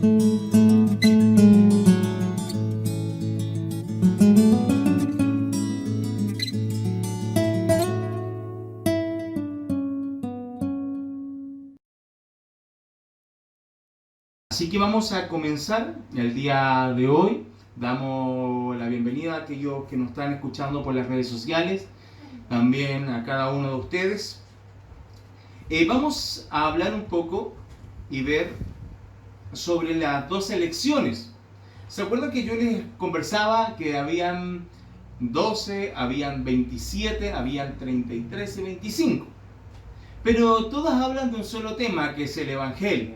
Así que vamos a comenzar el día de hoy. Damos la bienvenida a aquellos que nos están escuchando por las redes sociales, también a cada uno de ustedes. Vamos a hablar un poco y ver sobre las 12 lecciones. ¿Se acuerdan que yo les conversaba que habían 12, habían 27, habían 33 y 25? Pero todas hablan de un solo tema, que es el Evangelio.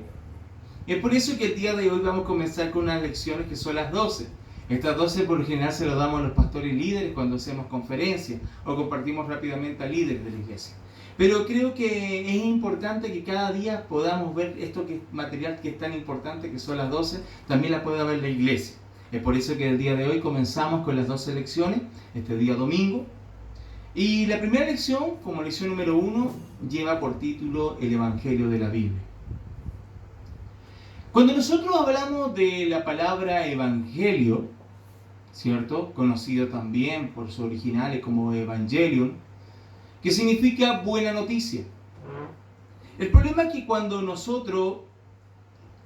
Es por eso que el día de hoy vamos a comenzar con unas lecciones que son las 12. Estas 12 por lo general se las damos a los pastores líderes cuando hacemos conferencias o compartimos rápidamente a líderes de la iglesia. Pero creo que es importante que cada día podamos ver esto que es material que es tan importante, que son las 12, también la pueda ver la iglesia. Es por eso que el día de hoy comenzamos con las 12 lecciones, este día domingo. Y la primera lección, como lección número 1, lleva por título El Evangelio de la Biblia. Cuando nosotros hablamos de la palabra evangelio, ¿cierto? Conocido también por sus originales como evangelion, que significa buena noticia. El problema es que cuando nosotros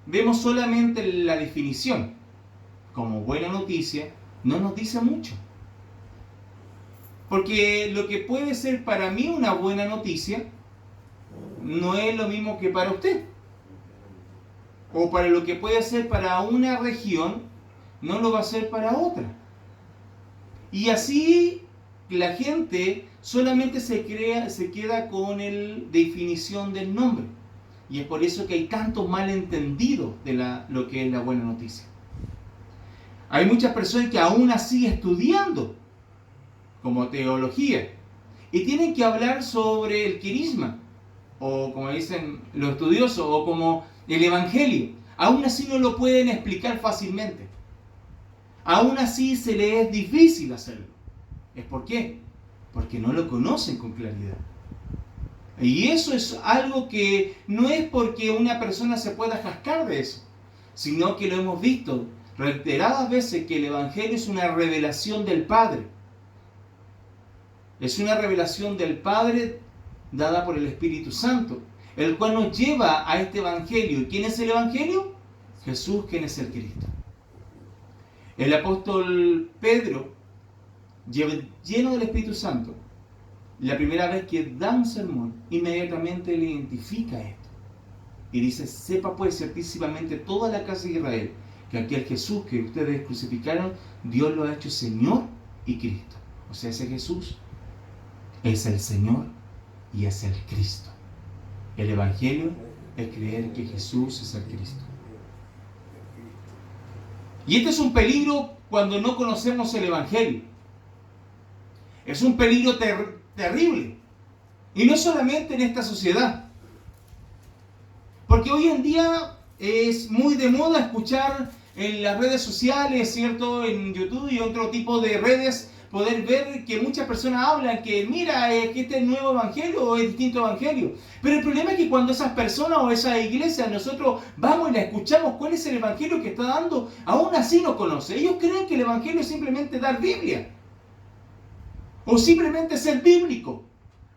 vemos solamente la definición como buena noticia, no nos dice mucho. Porque lo que puede ser para mí una buena noticia, no es lo mismo que para usted. O para lo que puede ser para una región, no lo va a ser para otra. Y así la gente solamente se queda con la definición del nombre. Y es por eso que hay tantos malentendidos de lo que es la buena noticia. Hay muchas personas que aún así estudiando, como teología, y tienen que hablar sobre el querisma, o como dicen los estudiosos, o como el evangelio. Aún así no lo pueden explicar fácilmente. Aún así se les es difícil hacerlo. ¿Es por qué? Porque no lo conocen con claridad. Y eso es algo que no es porque una persona se pueda jascar de eso, sino que lo hemos visto reiteradas veces que el evangelio es una revelación del Padre. Es una revelación del Padre dada por el Espíritu Santo, el cual nos lleva a este evangelio. ¿Y quién es el evangelio? Jesús, quien es el Cristo. El apóstol Pedro, lleno del Espíritu Santo, la primera vez que da un sermón, inmediatamente le identifica esto. Y dice: sepa pues ciertísimamente toda la casa de Israel, que aquel Jesús que ustedes crucificaron, Dios lo ha hecho Señor y Cristo. O sea, ese Jesús es el Señor y es el Cristo. El Evangelio es creer que Jesús es el Cristo. Y este es un peligro cuando no conocemos el Evangelio. Es un peligro terrible. Y no solamente en esta sociedad. Porque hoy en día es muy de moda escuchar en las redes sociales, ¿cierto? En YouTube y otro tipo de redes, poder ver que muchas personas hablan que mira, que este es nuevo evangelio o es distinto evangelio. Pero el problema es que cuando esas personas o esas iglesias nosotros vamos y la escuchamos cuál es el evangelio que está dando, aún así no conoce. Ellos creen que el evangelio es simplemente dar Biblia. O simplemente ser bíblico.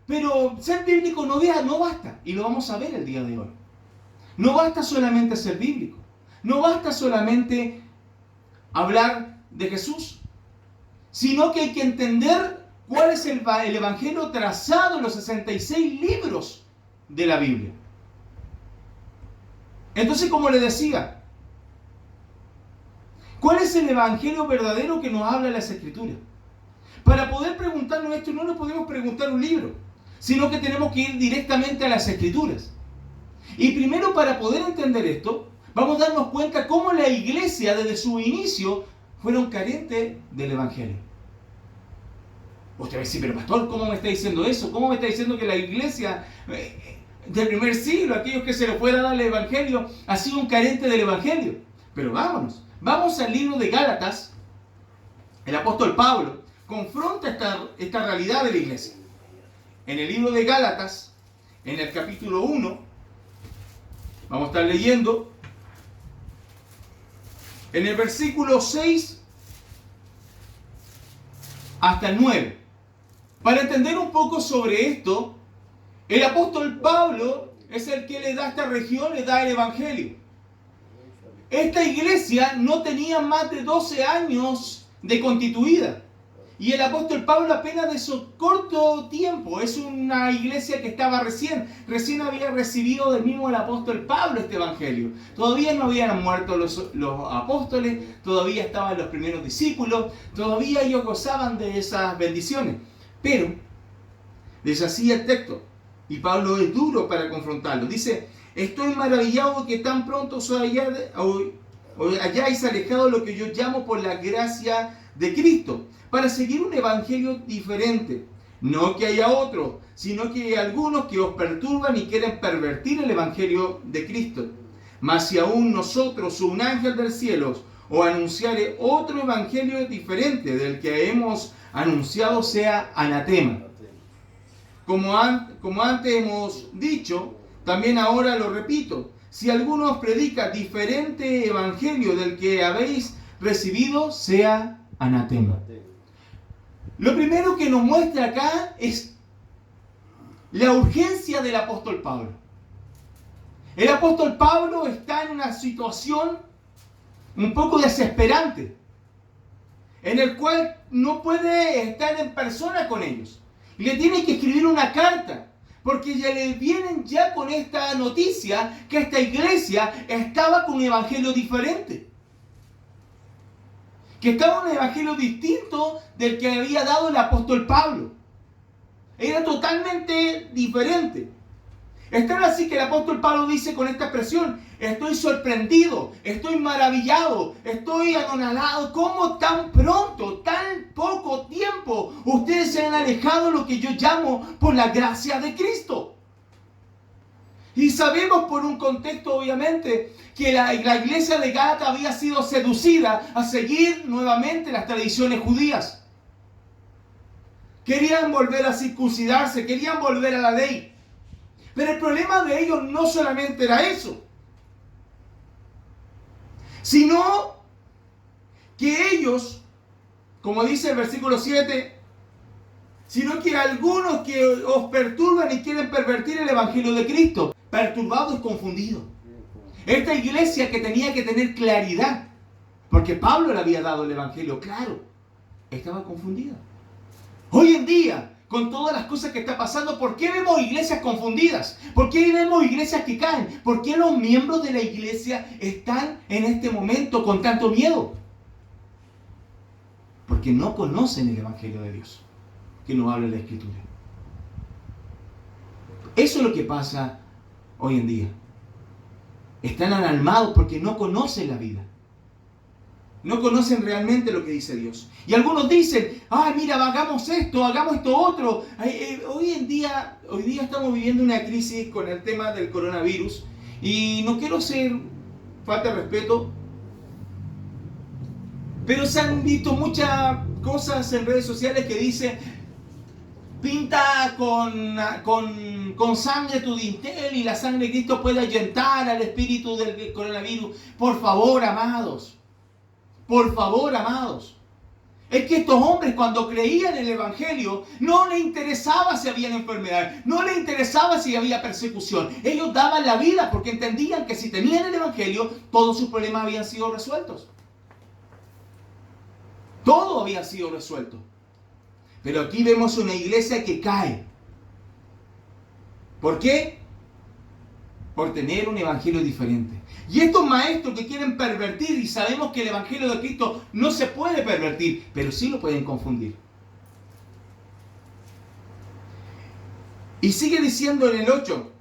Pero ser bíblico no basta. Y lo vamos a ver el día de hoy. No basta solamente ser bíblico. No basta solamente hablar de Jesús. Sino que hay que entender cuál es el evangelio trazado en los 66 libros de la Biblia. Entonces, como le decía, ¿cuál es el evangelio verdadero que nos habla las Escrituras? Para poder preguntarnos esto, no nos podemos preguntar un libro, sino que tenemos que ir directamente a las Escrituras. Y primero, para poder entender esto, vamos a darnos cuenta cómo la iglesia desde su inicio fueron carentes del evangelio. Usted va a decir: pero pastor, ¿cómo me está diciendo eso? ¿Cómo me está diciendo que la iglesia del primer siglo, aquellos que se les pueda dar el evangelio, ha sido un carente del evangelio? Pero vamos al libro de Gálatas. El apóstol Pablo confronta esta realidad de la iglesia. En el libro de Gálatas, en el capítulo 1, vamos a estar leyendo en el versículo 6 hasta el 9. Para entender un poco sobre esto, el apóstol Pablo es el que le da a esta región, le da el evangelio. Esta iglesia no tenía más de 12 años de constituida. Y el apóstol Pablo apenas de su corto tiempo, es una iglesia que estaba recién había recibido del mismo el apóstol Pablo este evangelio. Todavía no habían muerto los apóstoles, todavía estaban los primeros discípulos, todavía ellos gozaban de esas bendiciones. Pero les hacía el texto, y Pablo es duro para confrontarlo. Dice: estoy maravillado que tan pronto os hayáis alejado de lo que yo llamo por la gracia de Cristo, para seguir un evangelio diferente. No que haya otro, sino que hay algunos que os perturban y quieren pervertir el evangelio de Cristo. Mas si aún nosotros, un ángel del cielo, os anunciare otro evangelio diferente del que hemos anunciado, sea anatema. Como antes hemos dicho, también ahora lo repito: si alguno os predica diferente evangelio del que habéis recibido, sea anatema. Lo primero que nos muestra acá es la urgencia del apóstol Pablo. El apóstol Pablo está en una situación un poco desesperante, en el cual no puede estar en persona con ellos. Y le tiene que escribir una carta, porque ya le vienen ya con esta noticia que esta iglesia estaba con un evangelio diferente. Que estaba un evangelio distinto del que había dado el apóstol Pablo. Era totalmente diferente. Es tan así que el apóstol Pablo dice con esta expresión: estoy sorprendido, estoy maravillado, estoy anonadado. ¿Cómo tan pronto, tan poco tiempo, ustedes se han alejado de lo que yo llamo por la gracia de Cristo? Y sabemos por un contexto, obviamente, que la iglesia de Gálatas había sido seducida a seguir nuevamente las tradiciones judías. Querían volver a circuncidarse, querían volver a la ley. Pero el problema de ellos no solamente era eso, sino que ellos, como dice el versículo 7, sino que algunos que os perturban y quieren pervertir el evangelio de Cristo. Perturbado es confundido. Esta iglesia que tenía que tener claridad, porque Pablo le había dado el evangelio claro, estaba confundida. Hoy en día, con todas las cosas que está pasando, ¿por qué vemos iglesias confundidas? ¿Por qué vemos iglesias que caen? ¿Por qué los miembros de la iglesia están en este momento con tanto miedo? Porque no conocen el evangelio de Dios, que nos habla la Escritura. Eso es lo que pasa hoy en día. Están alarmados porque no conocen la vida. No conocen realmente lo que dice Dios. Y algunos dicen: ay, mira, hagamos esto otro. Hoy día estamos viviendo una crisis con el tema del coronavirus. Y no quiero ser falta de respeto, pero se han visto muchas cosas en redes sociales que dicen: pinta con sangre tu dintel y la sangre de Cristo puede ahuyentar al espíritu del coronavirus. Por favor, amados. Por favor, amados. Es que estos hombres, cuando creían en el evangelio, no les interesaba si había enfermedad, no les interesaba si había persecución. Ellos daban la vida porque entendían que si tenían el evangelio, todos sus problemas habían sido resueltos. Todo había sido resuelto. Pero aquí vemos una iglesia que cae. ¿Por qué? Por tener un evangelio diferente. Y estos maestros que quieren pervertir, y sabemos que el evangelio de Cristo no se puede pervertir, pero sí lo pueden confundir. Y sigue diciendo en el 8: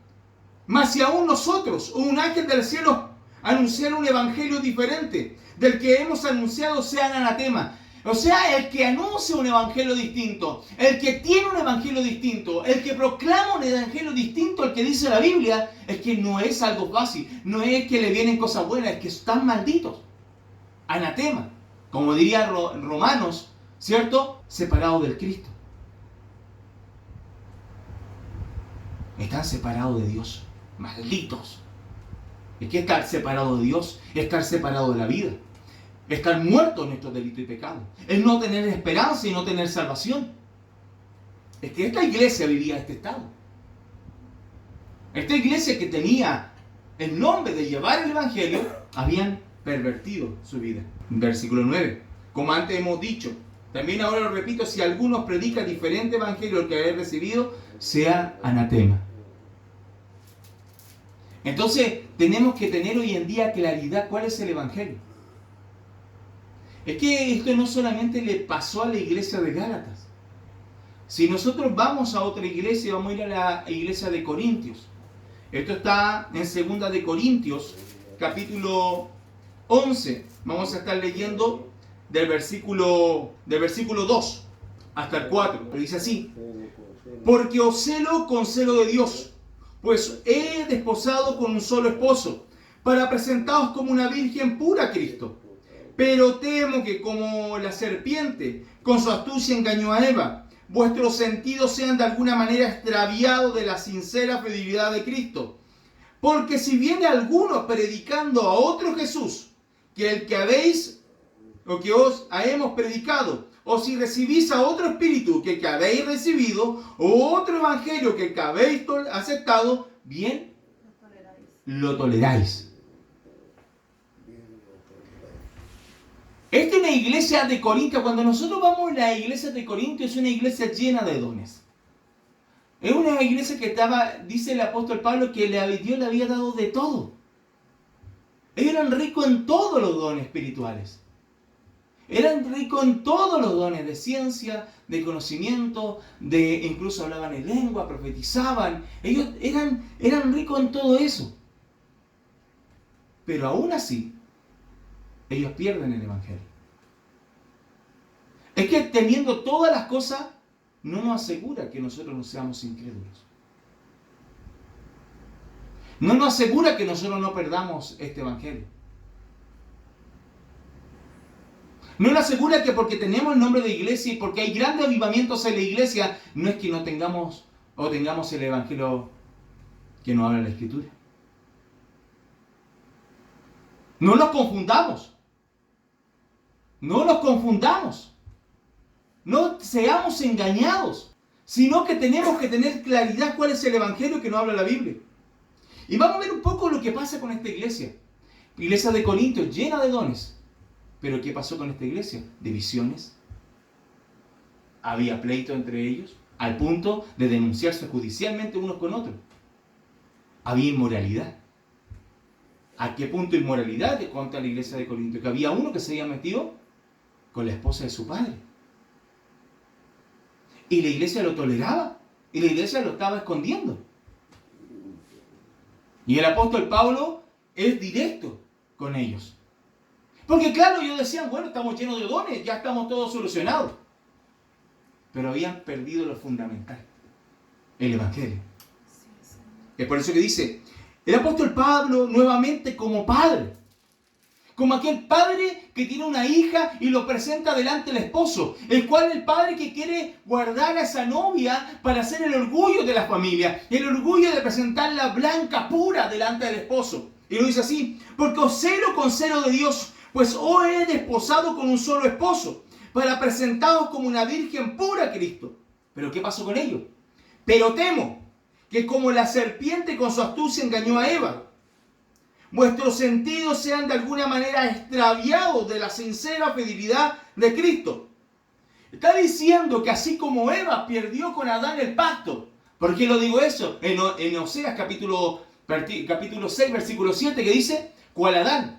mas si aún nosotros, o un ángel del cielo, anunciar un evangelio diferente del que hemos anunciado, sean anatema. O sea, el que anuncia un evangelio distinto, el que tiene un evangelio distinto, el que proclama un evangelio distinto al que dice la Biblia, es que no es algo fácil, no es que le vienen cosas buenas, es que están malditos. Anatema, como diría Romanos, ¿cierto? Separados del Cristo. Están separados de Dios, malditos. ¿Y qué estar separado de Dios? Estar separado de la vida. estar muertos en nuestros delitos y pecados. Es no tener esperanza y no tener salvación. Es que esta iglesia vivía este estado. Esta iglesia que tenía el nombre de llevar el evangelio, habían pervertido su vida. Versículo 9. Como antes hemos dicho, también ahora lo repito, si alguno predica diferente evangelio al que habéis recibido, sea anatema. Entonces, tenemos que tener hoy en día claridad cuál es el evangelio. Es que esto no solamente le pasó a la iglesia de Gálatas. Si nosotros vamos a otra iglesia, vamos a ir a la iglesia de Corintios. Esto está en 2 de Corintios, capítulo 11. Vamos a estar leyendo del versículo 2 hasta el 4. Dice así: porque os celo con celo de Dios, pues he desposado con un solo esposo, para presentaros como una virgen pura a Cristo. Pero temo que como la serpiente con su astucia engañó a Eva, vuestros sentidos sean de alguna manera extraviados de la sincera fidelidad de Cristo. Porque si viene alguno predicando a otro Jesús, que el que habéis, o que os hemos predicado, o si recibís a otro espíritu que el que habéis recibido, o otro evangelio que el que habéis aceptado, bien, lo toleráis. Esta es una iglesia de Corinto. Cuando nosotros vamos a la iglesia de Corinto, es una iglesia llena de dones. Es una iglesia que estaba, dice el apóstol Pablo, que Dios le había dado de todo. Ellos eran ricos en todos los dones espirituales. Eran ricos en todos los dones de ciencia, de conocimiento, incluso hablaban en lengua, profetizaban. Ellos eran ricos en todo eso. Pero aún así, ellos pierden el evangelio. Es que teniendo todas las cosas, no nos asegura que nosotros no seamos incrédulos. No nos asegura que nosotros no perdamos este evangelio. No nos asegura que porque tenemos el nombre de iglesia y porque hay grandes avivamientos en la iglesia, no es que no tengamos o tengamos el evangelio que nos habla la Escritura. No nos confundamos. No nos confundamos. No seamos engañados, sino que tenemos que tener claridad cuál es el evangelio que nos habla la Biblia. Y vamos a ver un poco lo que pasa con esta iglesia. Iglesia de Corintios, llena de dones. Pero ¿qué pasó con esta iglesia? Divisiones. Había pleito entre ellos, al punto de denunciarse judicialmente unos con otros. Había inmoralidad. ¿A qué punto inmoralidad contra la iglesia de Corintios? Que había uno que se había metido con la esposa de su padre. Y la iglesia lo toleraba. Y la iglesia lo estaba escondiendo. Y el apóstol Pablo es directo con ellos. Porque claro, ellos decían, bueno, estamos llenos de dones, ya estamos todos solucionados. Pero habían perdido lo fundamental, el evangelio. Es por eso que dice, el apóstol Pablo nuevamente como padre. Como aquel padre que tiene una hija y lo presenta delante del esposo. El cual el padre que quiere guardar a esa novia para ser el orgullo de la familia. El orgullo de presentarla blanca, pura delante del esposo. Y lo dice así, porque os celo con celo de Dios, pues os he desposado con un solo esposo, para presentaros como una virgen pura a Cristo. ¿Pero qué pasó con ellos? Pero temo que como la serpiente con su astucia engañó a Eva, vuestros sentidos sean de alguna manera extraviados de la sincera fidelidad de Cristo. Está diciendo que así como Eva perdió con Adán el pacto. ¿Por qué lo digo eso? En Oseas capítulo 6, versículo 7, que dice, cual Adán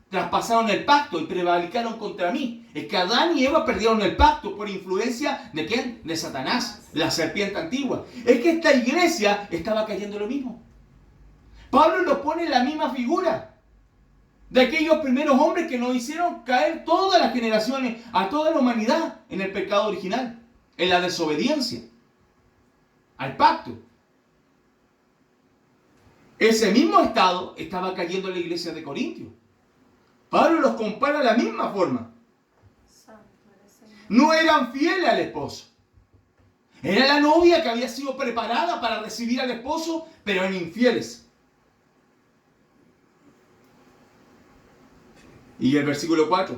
traspasaron el pacto y prevaricaron contra mí. Es que Adán y Eva perdieron el pacto por influencia ¿de quién? De Satanás, la serpiente antigua. Es que esta iglesia estaba cayendo lo mismo. Pablo lo pone en la misma figura de aquellos primeros hombres que nos hicieron caer todas las generaciones, a toda la humanidad, en el pecado original, en la desobediencia al pacto. Ese mismo estado estaba cayendo en la iglesia de Corintios. Pablo los compara de la misma forma. No eran fieles al esposo. Era la novia que había sido preparada para recibir al esposo, pero eran infieles. Y el versículo 4.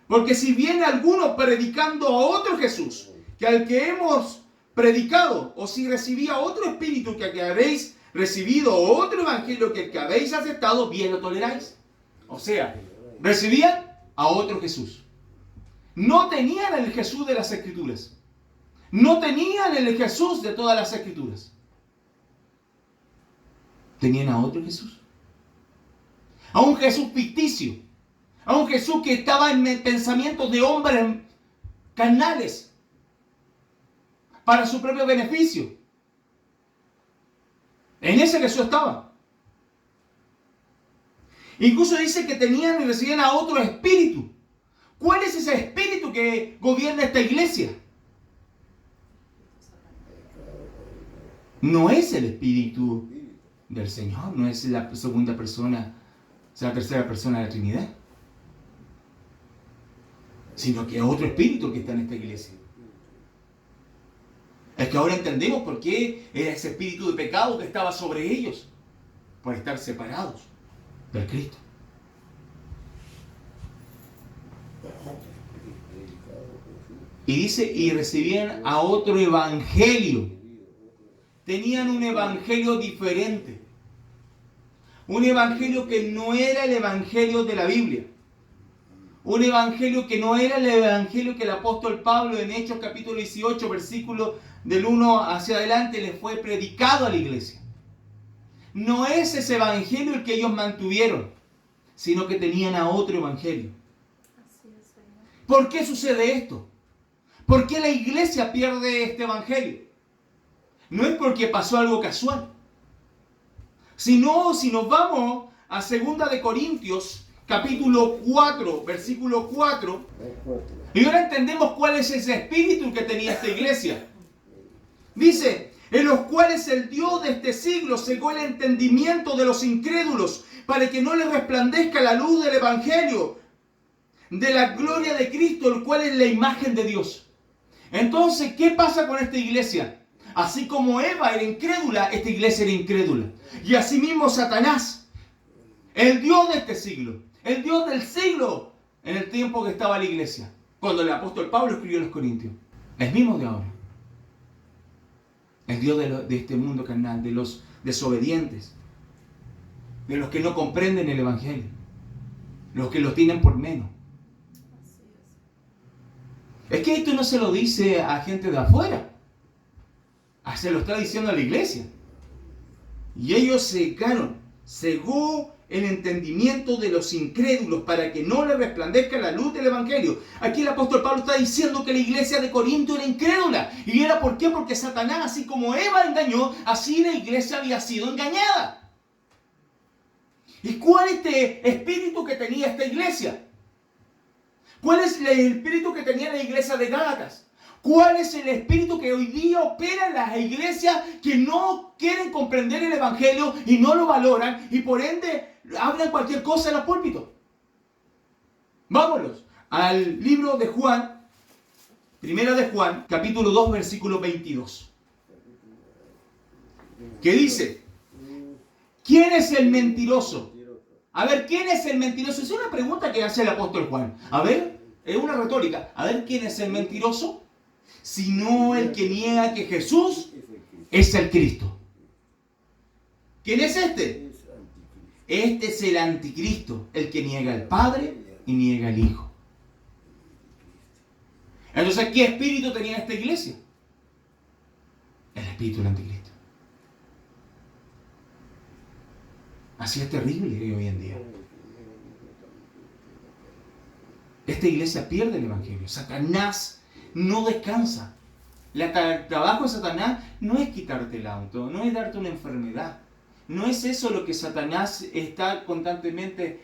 Porque si viene alguno predicando a otro Jesús, que al que hemos predicado, o si recibía otro espíritu que al que habéis recibido, o otro evangelio que el que habéis aceptado, bien lo toleráis. O sea, recibían a otro Jesús. No tenían el Jesús de las Escrituras. No tenían el Jesús de todas las Escrituras. Tenían a otro Jesús. A un Jesús ficticio. A un Jesús que estaba en pensamientos de hombres carnales. Para su propio beneficio. En ese Jesús estaba. Incluso dice que tenían y recibían a otro espíritu. ¿Cuál es ese espíritu que gobierna esta iglesia? No es el espíritu del Señor, no es la segunda persona, es la tercera persona de la Trinidad, sino que es otro espíritu que está en esta iglesia. Es que ahora entendemos por qué era ese espíritu de pecado que estaba sobre ellos, por estar separados del Cristo. Y dice, y recibían a otro evangelio. Tenían un evangelio diferente. Un evangelio que no era el evangelio de la Biblia. Un evangelio que no era el evangelio que el apóstol Pablo en Hechos capítulo 18, versículo del 1 hacia adelante, le fue predicado a la iglesia. No es ese evangelio el que ellos mantuvieron, sino que tenían a otro evangelio. ¿Por qué sucede esto? ¿Por qué la iglesia pierde este evangelio? No es porque pasó algo casual. Sino, si nos vamos a 2 de Corintios, capítulo 4, versículo 4, y ahora entendemos cuál es ese espíritu que tenía esta iglesia. Dice, en los cuales el Dios de este siglo cegó el entendimiento de los incrédulos, para que no les resplandezca la luz del evangelio, de la gloria de Cristo, el cual es la imagen de Dios. Entonces, ¿qué pasa con esta iglesia? Así como Eva era incrédula, esta iglesia era incrédula. Y asimismo Satanás, el Dios de este siglo, el Dios del siglo, en el tiempo que estaba la iglesia, cuando el apóstol Pablo escribió a los Corintios, el mismo de ahora. El Dios de este mundo carnal, de los desobedientes, de los que no comprenden el evangelio, los que lo tienen por menos. Es que esto no se lo dice a gente de afuera, se lo está diciendo a la iglesia. Y ellos cegó el entendimiento de los incrédulos para que no le resplandezca la luz del evangelio. Aquí el apóstol Pablo está diciendo que la iglesia de Corinto era incrédula. ¿Y era por qué? Porque Satanás, así como Eva engañó, así la iglesia había sido engañada. ¿Y cuál es este espíritu que tenía esta iglesia? ¿Cuál es el espíritu que tenía la iglesia de Gálatas? ¿Cuál es el espíritu que hoy día opera en las iglesias que no quieren comprender el evangelio y no lo valoran y por ende hablan cualquier cosa en los púlpitos? Vámonos al libro de Juan, primera de Juan, capítulo 2, versículo 22. ¿Qué dice? ¿Quién es el mentiroso? A ver, ¿quién es el mentiroso? Es una pregunta que hace el apóstol Juan. A ver, es una retórica. A ver, ¿quién es el mentiroso? Sino el que niega que Jesús es el Cristo. ¿Quién es este? Este es el anticristo, el que niega al Padre y niega al Hijo. Entonces, ¿qué espíritu tenía esta iglesia? El espíritu del anticristo. Así es terrible hoy en día. Esta iglesia pierde el evangelio. Satanás no descansa. El trabajo de Satanás no es quitarte el auto, no es darte una enfermedad. No es eso lo que Satanás está constantemente.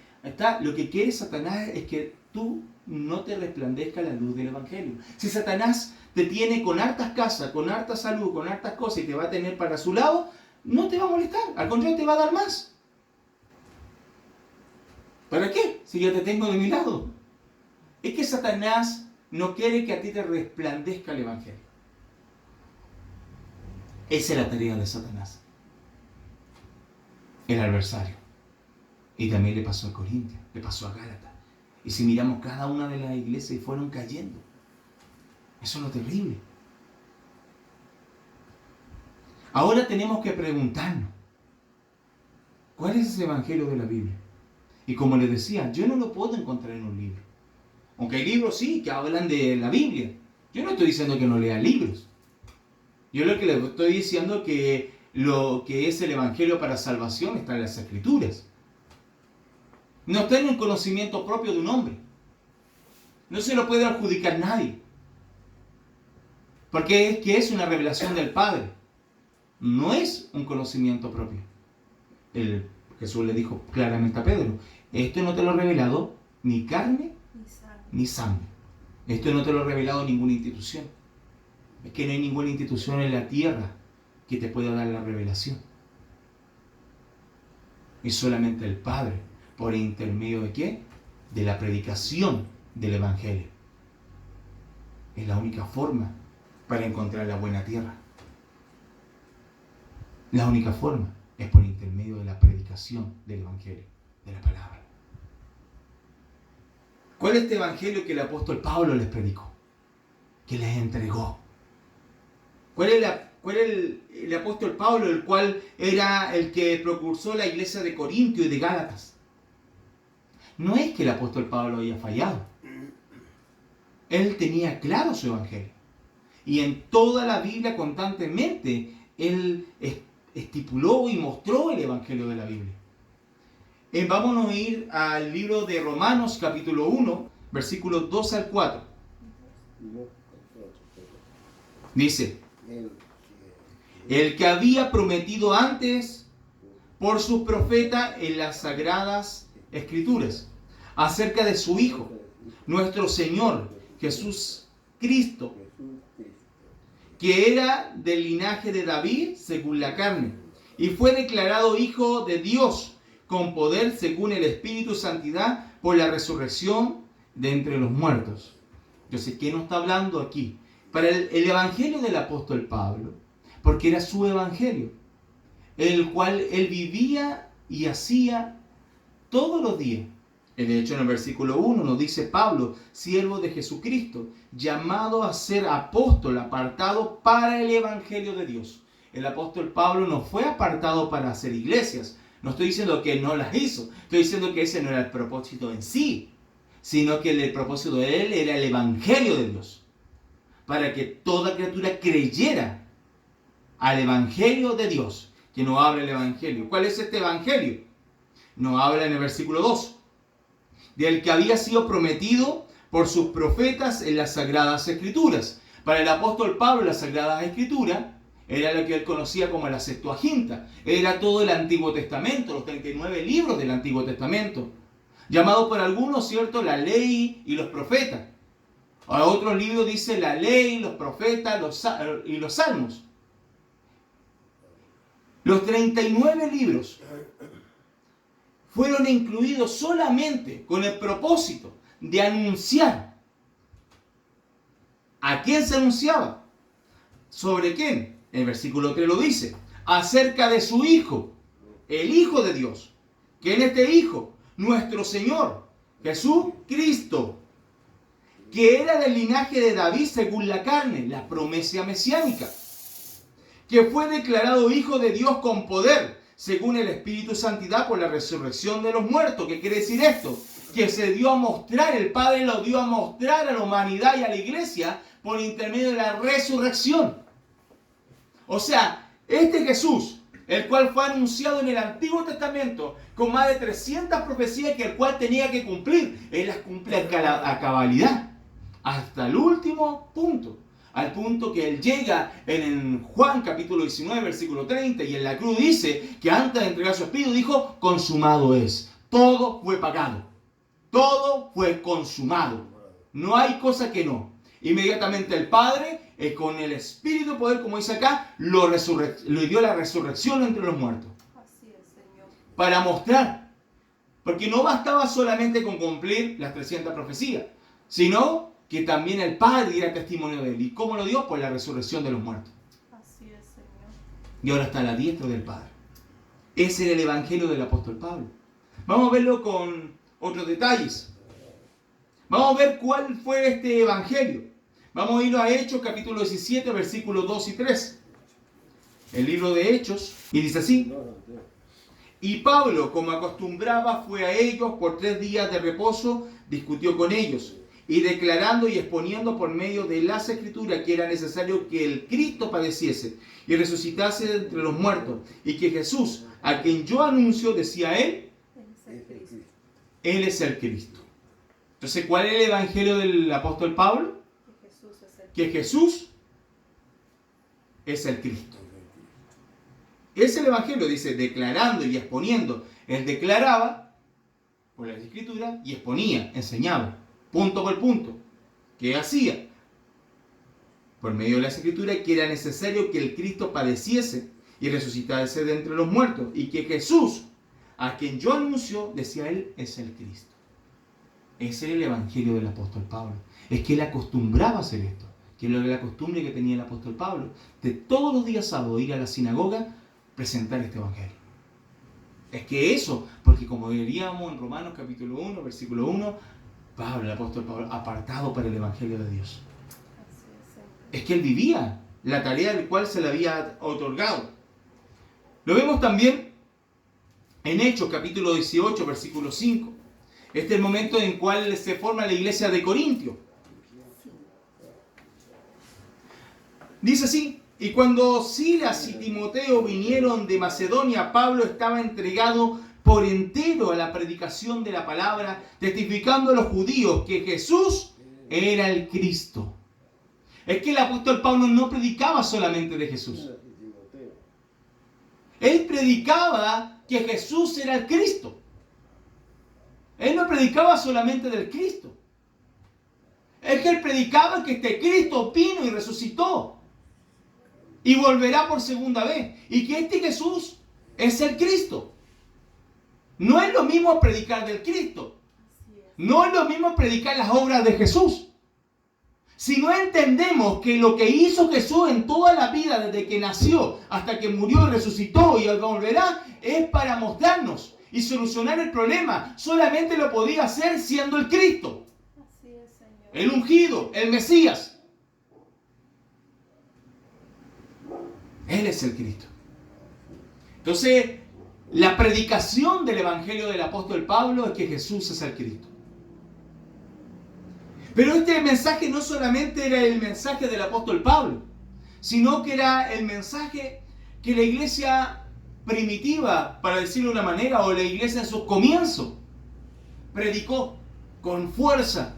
Lo que quiere Satanás es que tú no te resplandezca la luz del evangelio. Si Satanás te tiene con hartas casas, con harta salud, con hartas cosas y te va a tener para su lado, no te va a molestar. Al contrario, te va a dar más. ¿Para qué? Si yo te tengo de mi lado. Es que Satanás no quiere que a ti te resplandezca el evangelio. Esa es la tarea de Satanás. El adversario. Y también le pasó a Corintios, le pasó a Gálatas. Y si miramos cada una de las iglesias, fueron cayendo. Eso es lo terrible. Ahora tenemos que preguntarnos, ¿cuál es ese evangelio de la Biblia? Y como les decía, yo no lo puedo encontrar en un libro. Aunque hay libros, sí, que hablan de la Biblia. Yo no estoy diciendo que no lea libros. Yo lo que les estoy diciendo es que lo que es el evangelio para salvación está en las Escrituras. No está en un conocimiento propio de un hombre. No se lo puede adjudicar nadie. Porque es una revelación del Padre. No es un conocimiento propio. Jesús le dijo claramente a Pedro, esto no te lo ha revelado ni carne ni sangre. Esto no te lo ha revelado ninguna institución. Es que no hay ninguna institución en la tierra que te pueda dar la revelación. Es solamente el Padre, por intermedio de ¿qué? De la predicación del Evangelio. Es la única forma para encontrar la buena tierra. La única forma es por intermedio de la predicación del Evangelio, de la palabra. ¿Cuál es este Evangelio que el apóstol Pablo les predicó? Que les entregó. ¿Cuál es el apóstol Pablo, el cual era el que precursó la iglesia de Corintio y de Gálatas? No es que el apóstol Pablo haya fallado. Él tenía claro su Evangelio. Y en toda la Biblia constantemente él estipuló y mostró el Evangelio de la Biblia. Vámonos a ir al libro de Romanos capítulo 1, versículos 2 al 4. Dice, el que había prometido antes por sus profetas en las sagradas escrituras, acerca de su Hijo, nuestro Señor Jesús Cristo, que era del linaje de David según la carne, y fue declarado Hijo de Dios con poder según el Espíritu de Santidad por la resurrección de entre los muertos. Entonces, ¿qué nos está hablando aquí? Para el Evangelio del apóstol Pablo, porque era su Evangelio, el cual él vivía y hacía todos los días. De hecho, en el versículo 1 nos dice Pablo, siervo de Jesucristo, llamado a ser apóstol, apartado para el Evangelio de Dios. El apóstol Pablo no fue apartado para hacer iglesias. No estoy diciendo que no las hizo. Estoy diciendo que ese no era el propósito en sí, sino que el propósito de él era el Evangelio de Dios. Para que toda criatura creyera al Evangelio de Dios, que nos habla el Evangelio. ¿Cuál es este Evangelio? Nos habla en el versículo 2. Del que había sido prometido por sus profetas en las Sagradas Escrituras. Para el apóstol Pablo, las Sagradas Escrituras era lo que él conocía como la Septuaginta. Era todo el Antiguo Testamento, los 39 libros del Antiguo Testamento. Llamado por algunos, ¿cierto?, la ley y los profetas. A otros libros dice la ley, los profetas y los salmos. Los 39 libros fueron incluidos solamente con el propósito de anunciar. ¿A quién se anunciaba? ¿Sobre quién? El versículo 3 lo dice. Acerca de su Hijo, el Hijo de Dios. ¿Quién es este Hijo? Nuestro Señor, Jesucristo, que era del linaje de David según la carne, la promesa mesiánica, que fue declarado Hijo de Dios con poder, según el Espíritu de Santidad por la resurrección de los muertos. ¿Qué quiere decir esto? Que se dio a mostrar, el Padre lo dio a mostrar a la humanidad y a la iglesia por intermedio de la resurrección. O sea, este Jesús, el cual fue anunciado en el Antiguo Testamento con más de 300 profecías que el cual tenía que cumplir, él las cumple a cabalidad, hasta el último punto. Al punto que él llega en Juan capítulo 19, versículo 30, y en la cruz dice que antes de entregar su espíritu dijo, consumado es. Todo fue pagado. Todo fue consumado. No hay cosa que no. Inmediatamente el Padre, con el Espíritu de poder, como dice acá, le dio la resurrección entre los muertos. Así es, Señor. Para mostrar. Porque no bastaba solamente con cumplir las 300 profecías, sino que también el Padre diera testimonio de él. ¿Y cómo lo dio? Por la resurrección de los muertos. Así es, Señor. Y ahora está a la diestra del Padre. Ese era el Evangelio del apóstol Pablo. Vamos a verlo con otros detalles. Vamos a ver cuál fue este evangelio. Vamos a ir a Hechos capítulo 17, versículos 2 y 3. El libro de Hechos, y dice así: y Pablo, como acostumbraba, fue a ellos por 3 días de reposo, discutió con ellos, y declarando y exponiendo por medio de las Escrituras que era necesario que el Cristo padeciese y resucitase de entre los muertos, y que Jesús, a quien yo anuncio, decía él, Él es el Cristo. Entonces, ¿cuál es el evangelio del apóstol Pablo? Que Jesús es el Cristo. Es el evangelio, dice, declarando y exponiendo. Él declaraba por las Escrituras y exponía, enseñaba, punto por punto. ¿Qué hacía? Por medio de las Escrituras, que era necesario que el Cristo padeciese y resucitase de entre los muertos, y que Jesús, a quien yo anuncio, decía él, es el Cristo. Ese era el evangelio del apóstol Pablo. Es que él acostumbraba a hacer esto, que es la costumbre que tenía el apóstol Pablo, de todos los días sábados ir a la sinagoga, presentar este evangelio. Es que eso, porque como veríamos en Romanos capítulo 1, versículo 1, Pablo, el apóstol Pablo, apartado para el evangelio de Dios. Es que él vivía la tarea del cual se le había otorgado. Lo vemos también en Hechos capítulo 18, versículo 5. Este es el momento en el cual se forma la iglesia de Corintio. Dice así: y cuando Silas y Timoteo vinieron de Macedonia, Pablo estaba entregado por entero a la predicación de la palabra, testificando a los judíos que Jesús era el Cristo. Es que el apóstol Pablo no predicaba solamente de Jesús. Él predicaba que Jesús era el Cristo. Él no predicaba solamente del Cristo. Es que él predicaba que este Cristo vino y resucitó y volverá por segunda vez, y que este Jesús es el Cristo. No es lo mismo predicar del Cristo. No es lo mismo predicar las obras de Jesús. Si no entendemos que lo que hizo Jesús en toda la vida, desde que nació hasta que murió y resucitó y volverá, es para mostrarnos y solucionar el problema. Solamente lo podía hacer siendo el Cristo. Así es, Señor. El ungido, el Mesías. Él es el Cristo. Entonces, la predicación del evangelio del apóstol Pablo es que Jesús es el Cristo. Pero este mensaje no solamente era el mensaje del apóstol Pablo, sino que era el mensaje que la iglesia primitiva, para decirlo de una manera, o la iglesia en sus comienzos, predicó con fuerza,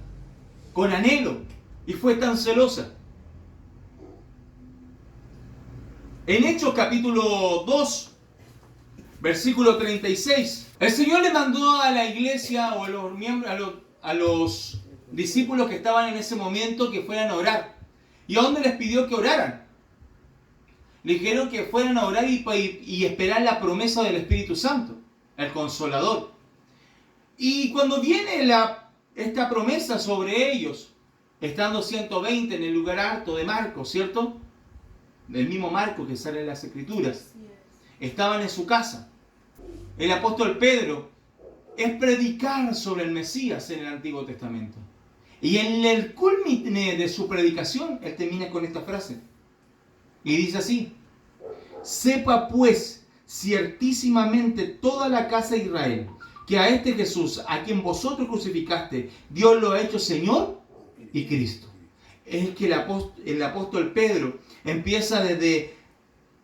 con anhelo, y fue tan celosa. En Hechos capítulo 2, versículo 36, el Señor le mandó a la iglesia o a los miembros, a los discípulos que estaban en ese momento que fueran a orar. ¿Y a dónde les pidió que oraran? Le dijeron que fueran a orar y esperar la promesa del Espíritu Santo, el Consolador. Y cuando viene esta promesa sobre ellos, estando 120 en el lugar alto de Marcos, ¿cierto? Del mismo Marcos que sale en las Escrituras. Estaban en su casa. El apóstol Pedro es predicar sobre el Mesías en el Antiguo Testamento. Y en el culmine de su predicación, él termina con esta frase. Y dice así: sepa pues ciertísimamente toda la casa de Israel, que a este Jesús, a quien vosotros crucificaste, Dios lo ha hecho Señor y Cristo. Es que el apóstol Pedro empieza desde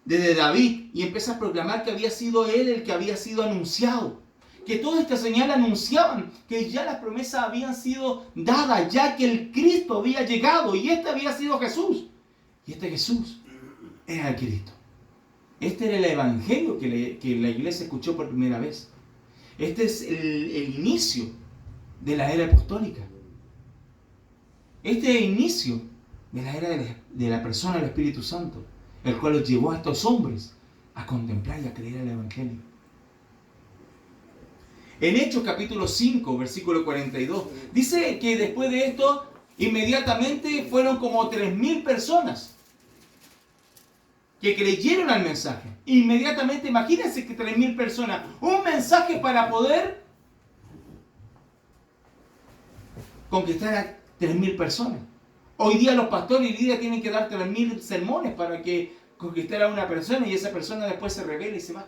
David y empieza a proclamar que había sido él el que había sido anunciado. Que todas estas señales anunciaban que ya las promesas habían sido dadas, ya que el Cristo había llegado y este había sido Jesús. Y este Jesús era el Cristo. Este era el evangelio que la iglesia escuchó por primera vez. Este es el inicio de la era apostólica. Este es el inicio de la era de la persona del Espíritu Santo, el cual los llevó a estos hombres a contemplar y a creer el evangelio. En Hechos capítulo 5, versículo 42, dice que después de esto, inmediatamente fueron como 3.000 personas que creyeron al mensaje. Inmediatamente, imagínense que 3.000 personas, un mensaje para poder conquistar a 3.000 personas. Hoy día los pastores y líderes tienen que dar 3.000 sermones para que conquistar a una persona y esa persona después se revela y se va.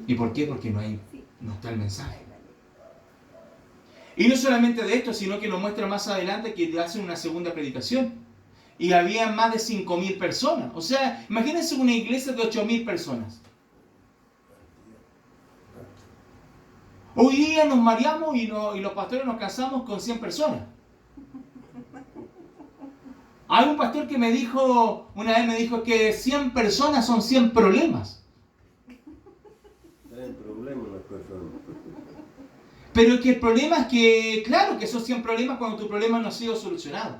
¿Y por qué? Porque no está el mensaje. Y no solamente de esto, sino que nos muestra más adelante que hacen una segunda predicación. Y había más de 5.000 personas. O sea, imagínense una iglesia de 8.000 personas. Hoy día nos mareamos y los pastores nos casamos con 100 personas. Hay un pastor que una vez me dijo que 100 personas son 100 problemas. Traen problemas las personas. Pero que el problema es que, claro, que esos 100 problemas cuando tu problema no ha sido solucionado.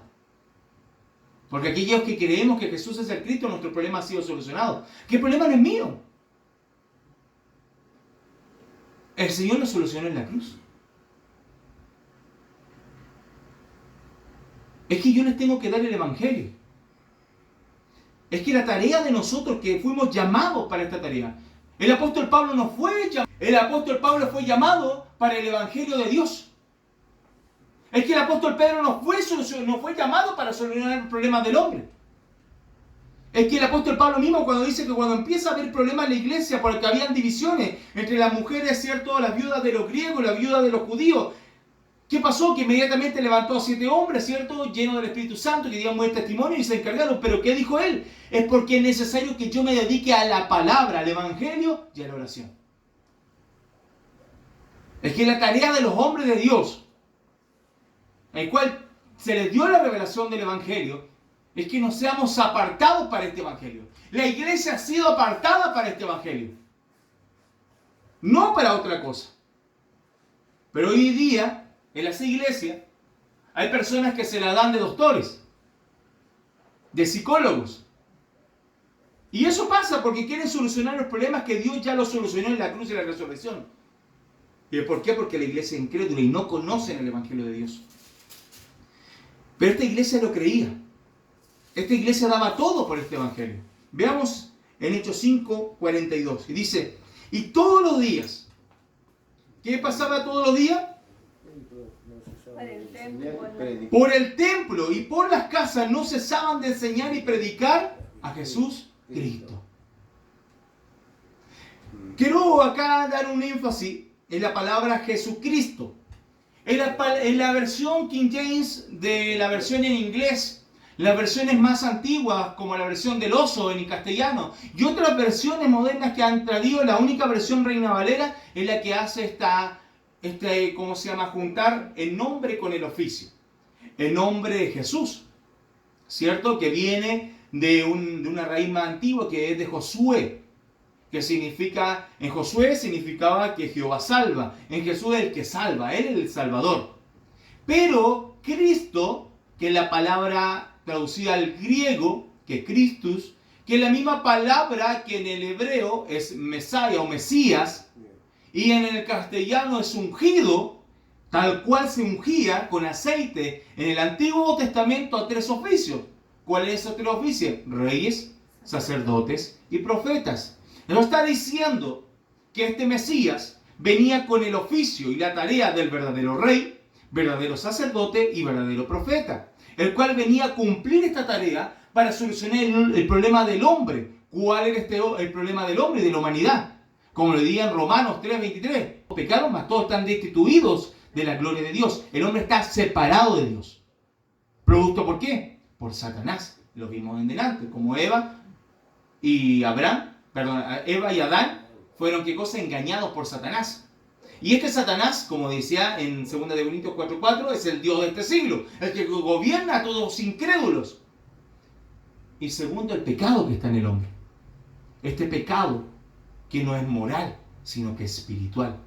Porque aquellos que creemos que Jesús es el Cristo, nuestro problema ha sido solucionado. ¿Qué problema no es mío? El Señor lo solucionó en la cruz. Es que yo les tengo que dar el Evangelio. Es que la tarea de nosotros que fuimos llamados para esta tarea. El apóstol Pablo no fue llamado. El apóstol Pablo fue llamado para el Evangelio de Dios. Es que el apóstol Pedro no fue llamado para solucionar el problema del hombre. Es que el apóstol Pablo mismo cuando dice que cuando empieza a haber problemas en la iglesia porque habían divisiones entre las mujeres, ¿cierto? Las viudas de los griegos, las viudas de los judíos. ¿Qué pasó? Que inmediatamente levantó a 7 hombres, ¿cierto? Llenos del Espíritu Santo, que dieron buen testimonio y se encargaron. ¿Pero qué dijo él? Es porque es necesario que yo me dedique a la palabra, al Evangelio y a la oración. Es que la tarea de los hombres de Dios, el cual se les dio la revelación del Evangelio, es que no seamos apartados para este Evangelio. La iglesia ha sido apartada para este Evangelio. No para otra cosa. Pero hoy día, en las iglesias, hay personas que se la dan de doctores, de psicólogos. Y eso pasa porque quieren solucionar los problemas que Dios ya los solucionó en la cruz y la resurrección. ¿Y por qué? Porque la iglesia es incrédula y no conocen el Evangelio de Dios. Pero esta iglesia lo creía. Esta iglesia daba todo por este Evangelio. Veamos en Hechos 5, 42. Y dice, y todos los días, ¿qué pasaba todos los días? Por el templo y por las casas no cesaban de enseñar y predicar a Jesús Cristo. Quiero acá dar un énfasis en la palabra Jesucristo. En la versión King James de la versión en inglés, las versiones más antiguas, como la versión del oso en castellano, y otras versiones modernas que han traído, la única versión Reina Valera es la que hace ¿cómo se llama? Juntar el nombre con el oficio. El nombre de Jesús, ¿cierto? Que viene de una raíz más antigua que es de Josué, que significa, en Josué significaba que Jehová salva, en Jesús es el que salva, Él es el Salvador. Pero Cristo, que es la palabra traducida al griego, que Christus, que es la misma palabra que en el hebreo es Mesías o Mesías, y en el castellano es ungido, tal cual se ungía con aceite en el Antiguo Testamento a 3 oficios. ¿Cuáles son esos 3 oficios? Reyes, sacerdotes y profetas. Nos está diciendo que este Mesías venía con el oficio y la tarea del verdadero rey, verdadero sacerdote y verdadero profeta, el cual venía a cumplir esta tarea para solucionar el problema del hombre. ¿Cuál era el problema del hombre y de la humanidad? Como lo diría en Romanos 3:23, pecaron, mas todos están destituidos de la gloria de Dios. El hombre está separado de Dios. ¿Producto por qué? Por Satanás. Lo vimos en delante, como Eva y Adán fueron, ¿qué cosa? Engañados por Satanás. Y este Satanás, como decía en 2 de Corintios 4:4, es el Dios de este siglo, el que gobierna a todos los incrédulos. Y segundo, el pecado que está en el hombre. Este pecado que no es moral, sino que es espiritual.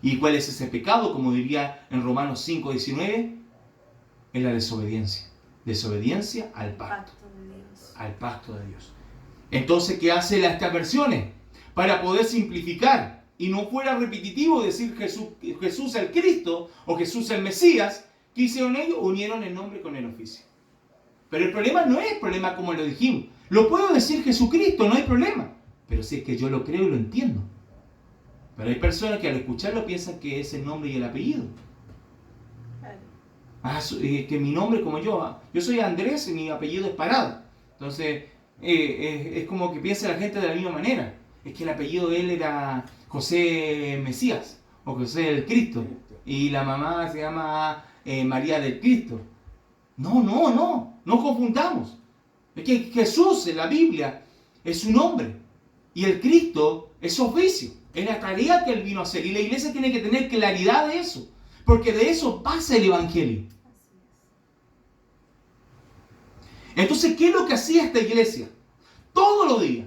¿Y cuál es ese pecado? Como diría en Romanos 5:19, es la desobediencia. Desobediencia al pacto. Al pacto de Dios. Entonces, ¿qué hacen estas versiones? Para poder simplificar y no fuera repetitivo decir Jesús el Cristo o Jesús el Mesías, ¿qué hicieron ellos? Unieron el nombre con el oficio. Pero el problema no es el problema como lo dijimos. Lo puedo decir Jesucristo, no hay problema. Pero si es que yo lo creo y lo entiendo. Pero hay personas que al escucharlo piensan que es el nombre y el apellido. Que mi nombre como yo soy Andrés y mi apellido es Parada. Entonces, es como que piensa la gente de la misma manera. Es que el apellido de él era José Mesías o José del Cristo. Y la mamá se llama María del Cristo. No confundamos. Es que Jesús en la Biblia es su nombre. Y el Cristo es su oficio. Es la tarea que él vino a hacer. Y la iglesia tiene que tener claridad de eso. Porque de eso pasa el Evangelio. Entonces, ¿qué es lo que hacía esta iglesia? Todos los días.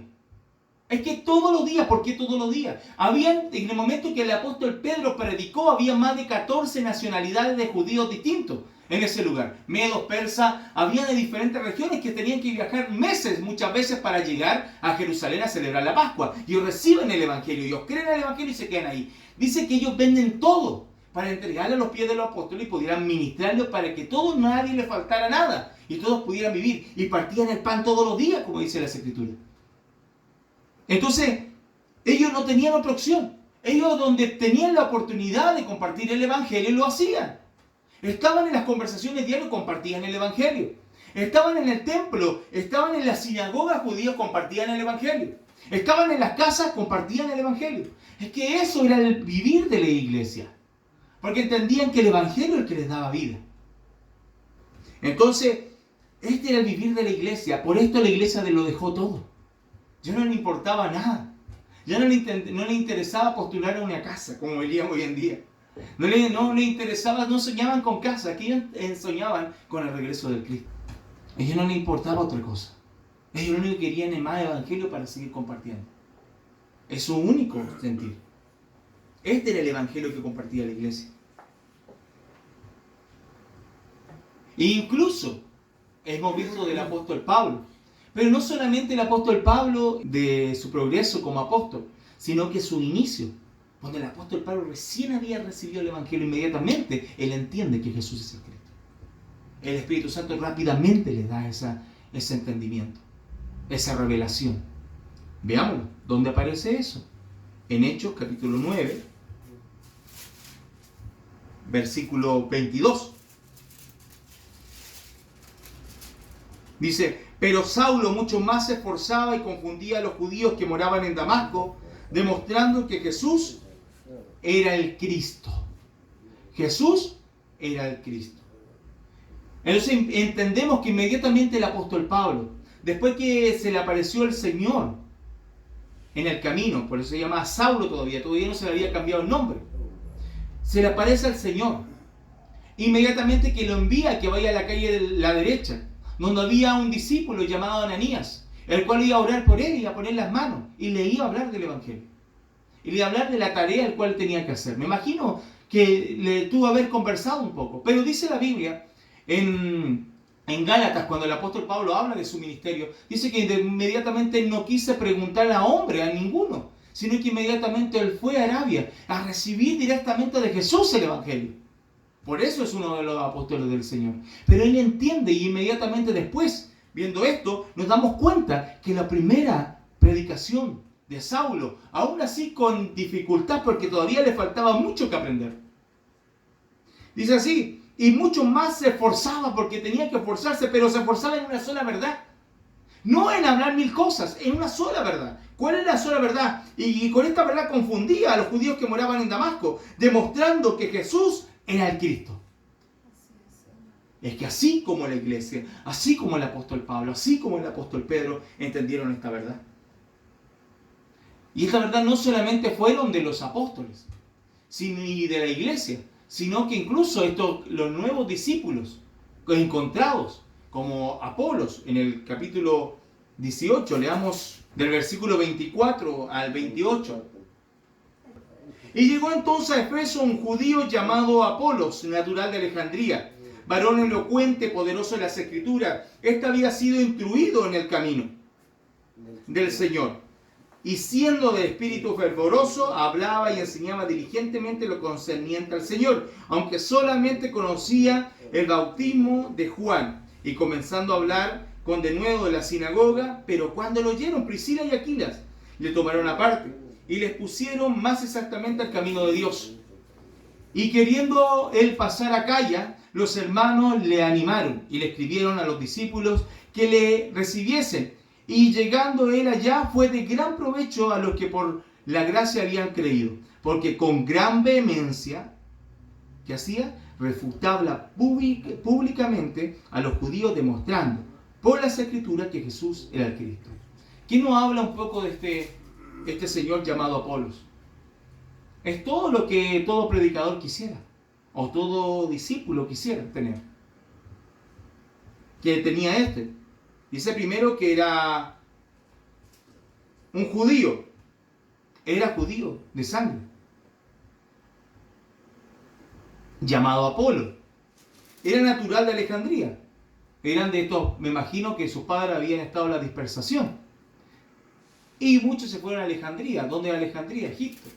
Es que todos los días, ¿por qué todos los días? En el momento que el apóstol Pedro predicó, había más de 14 nacionalidades de judíos distintos en ese lugar. Medos, persas, había de diferentes regiones que tenían que viajar meses, muchas veces, para llegar a Jerusalén a celebrar la Pascua. Y ellos reciben el Evangelio, ellos creen en el Evangelio y se quedan ahí. Dice que ellos venden todo para entregarle a los pies de los apóstoles y pudieran ministrarlos para que nadie le faltara nada y todos pudieran vivir. Y partían el pan todos los días, como dice las Escrituras. Entonces, ellos no tenían otra opción. Ellos, donde tenían la oportunidad de compartir el Evangelio, lo hacían. Estaban en las conversaciones diarias, compartían el Evangelio. Estaban en el templo, estaban en las sinagogas judías, compartían el Evangelio. Estaban en las casas, compartían el Evangelio. Es que eso era el vivir de la iglesia. Porque entendían que el Evangelio es el que les daba vida. Entonces, este era el vivir de la iglesia. Por esto la iglesia lo dejó todo. Ya no le importaba nada. Ya no le interesaba postular a una casa, como veíamos hoy en día. No le interesaba, no soñaban con casa. Aquí ellos soñaban con el regreso del Cristo. A ellos no les importaba otra cosa. Ellos no querían más evangelio para seguir compartiendo. Es su único sentir. Este era el evangelio que compartía la iglesia. E incluso hemos visto del apóstol Pablo. Pero no solamente el apóstol Pablo de su progreso como apóstol, sino que su inicio. Cuando el apóstol Pablo recién había recibido el evangelio, inmediatamente él entiende que Jesús es el Cristo. El Espíritu Santo rápidamente le da ese entendimiento, esa revelación. Veámoslo. ¿Dónde aparece eso? En Hechos capítulo 9, versículo 22. Dice: pero Saulo mucho más se esforzaba y confundía a los judíos que moraban en Damasco, demostrando que Jesús era el Cristo. Jesús era el Cristo. Entonces entendemos que inmediatamente el apóstol Pablo, después que se le apareció el Señor en el camino, por eso se llama Saulo todavía no se le había cambiado el nombre, se le aparece al Señor, inmediatamente que lo envía a que vaya a la calle de la derecha, donde había un discípulo llamado Ananías, el cual iba a orar por él y a poner las manos, y le iba a hablar del Evangelio, y le iba a hablar de la tarea el cual tenía que hacer. Me imagino que le tuvo haber conversado un poco, pero dice la Biblia en Gálatas, cuando el apóstol Pablo habla de su ministerio, dice que inmediatamente no quiso preguntar a hombre, a ninguno, sino que inmediatamente él fue a Arabia a recibir directamente de Jesús el Evangelio. Por eso es uno de los apóstoles del Señor. Pero él entiende, y inmediatamente después, viendo esto, nos damos cuenta que la primera predicación de Saulo, aún así con dificultad, porque todavía le faltaba mucho que aprender. Dice así: y mucho más se esforzaba, porque tenía que esforzarse, pero se esforzaba en una sola verdad. No en hablar mil cosas, en una sola verdad. ¿Cuál es la sola verdad? Y con esta verdad confundía a los judíos que moraban en Damasco, demostrando que Jesús era el Cristo. Es que así como la iglesia, así como el apóstol Pablo, así como el apóstol Pedro entendieron esta verdad. Y esta verdad no solamente fueron de los apóstoles, ni de la iglesia, sino que incluso los nuevos discípulos encontrados, como Apolos, en el capítulo 18, leamos del versículo 24 al 28. Y llegó entonces a Efeso un judío llamado Apolos, natural de Alejandría, varón elocuente, poderoso en las Escrituras. Este había sido instruido en el camino del Señor, y siendo de espíritu fervoroso, hablaba y enseñaba diligentemente lo concerniente al Señor, aunque solamente conocía el bautismo de Juan. Y comenzando a hablar con denuedo de la sinagoga, pero cuando lo oyeron Priscila y Aquilas, le tomaron aparte, y les pusieron más exactamente al camino de Dios. Y queriendo él pasar a Acaya, los hermanos le animaron y le escribieron a los discípulos que le recibiesen. Y llegando él allá fue de gran provecho a los que por la gracia habían creído, porque con gran vehemencia, ¿qué hacía? Refutaba públicamente a los judíos, demostrando por las escrituras que Jesús era el Cristo. ¿Quién nos habla un poco de este señor llamado Apolos? Es todo lo que todo predicador quisiera, o todo discípulo quisiera tener. Que tenía este. Dice primero que era un judío. Era judío de sangre. Llamado Apolo. Era natural de Alejandría. Eran de estos, me imagino que sus padres habían estado en la dispersación. Y muchos se fueron a Alejandría. ¿Dónde era Alejandría? Egipto.